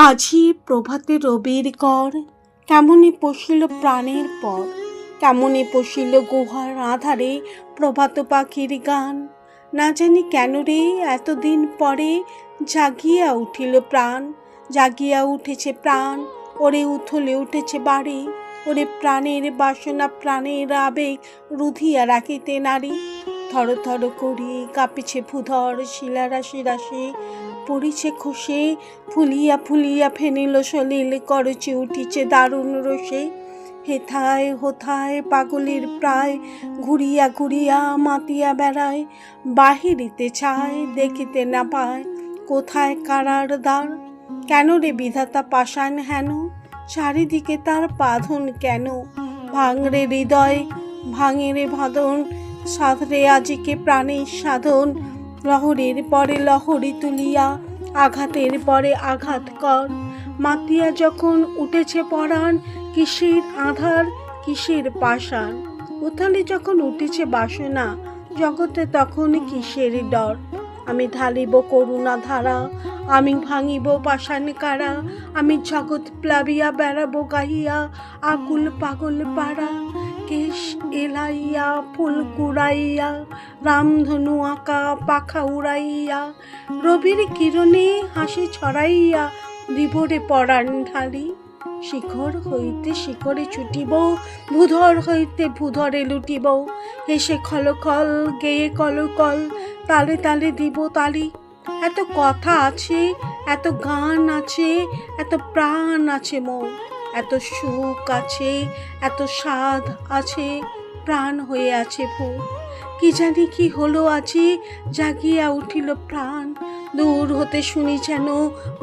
আজি প্রভাতে রবির কর, কেমনে পশিল প্রাণের পর, কেমনে পশিল গুহার আধারে প্রভাত পাখির গান। না জানি কেন রে এতদিন পরে জাগিয়া উঠিল প্রাণ, জাগিয়া উঠেছে প্রাণ, ওরে উথলে উঠেছে বাড়ি, ওরে প্রাণের বাসনা প্রাণের আবেগ রুধিয়া রাখিতে নারী। থর থর করি কাঁপিছে ভূধর, শিলা রাশি রাশি পড়িছে খসে, ফুলিয়া ফুলিয়া ফেনিল সলিল, করচে উঠিছে দারুণ রসে। হেথায় হোথায় পাগলের প্রায়, ঘুরিয়া ঘুরিয়া মাতিয়া বেড়ায়, বাহিরিতে চায় দেখিতে না পায়, কোথায় কারার দ্বার। কেন রে বিধাতা পাষাণ হেন, চারিদিকে তার বাঁধন কেন? ভাঙরে হৃদয় ভাঙে রে বাঁধন, সাধরে আজিকে প্রাণের সাধন। লহরীর পরে লহরী তুলিয়া, আঘাতের পরে আঘাত কর। মাতিয়া যখন উঠেছে পরাণ, কিসের আধার কিসের পাষাণ। উথালে যখন উঠেছে বাসনা, জগতে তখন কিসের ডর। আমি ঢালিব করুণা ধারা, আমি ভাঙিব পাষাণ কারা, আমি জগৎ প্লাবিয়া বেড়াবো গাহিয়া আকুল পাগল পাড়া। কেশ এলাইয়া ফুল কুড়াইয়া, রামধনু আঁকা পাখা উড়াইয়া, রবির কিরণে হাসি ছড়াইয়া বিভোরে পরাণ ঢালি। শিখর হইতে শিখরে ছুটিব, ভূধর হইতে ভূধরে লুটিব, হেসে খলখল গেয়ে কলকল, তালে তালে দিব তালি। এত কথা আছে, এত গান আছে, এত প্রাণ আছে মোর, এত সুখ আছে, এত স্বাদ আছে, প্রাণ হয়ে আছে ভোর। কি জানি কি হলো আজি, জাগিয়া উঠিল প্রাণ, দূর হতে শুনি যেন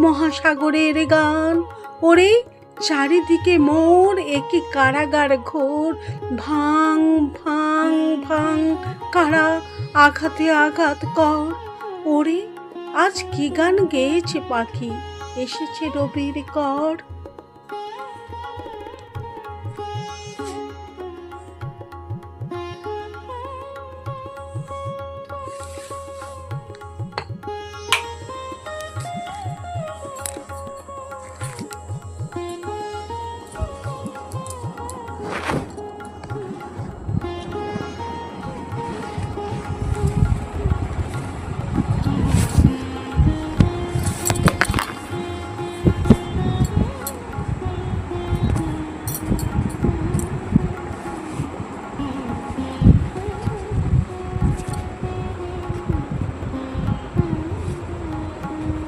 মহাসাগরের গান। ওরে চারিদিকে মোর একি কারাগার ঘোর, ভাঙ ভাঙ ভাঙ কারা, আঘাতে আঘাত কর। ওরে আজ কি গান গেয়েছে পাখি, এসেছে রবির কর।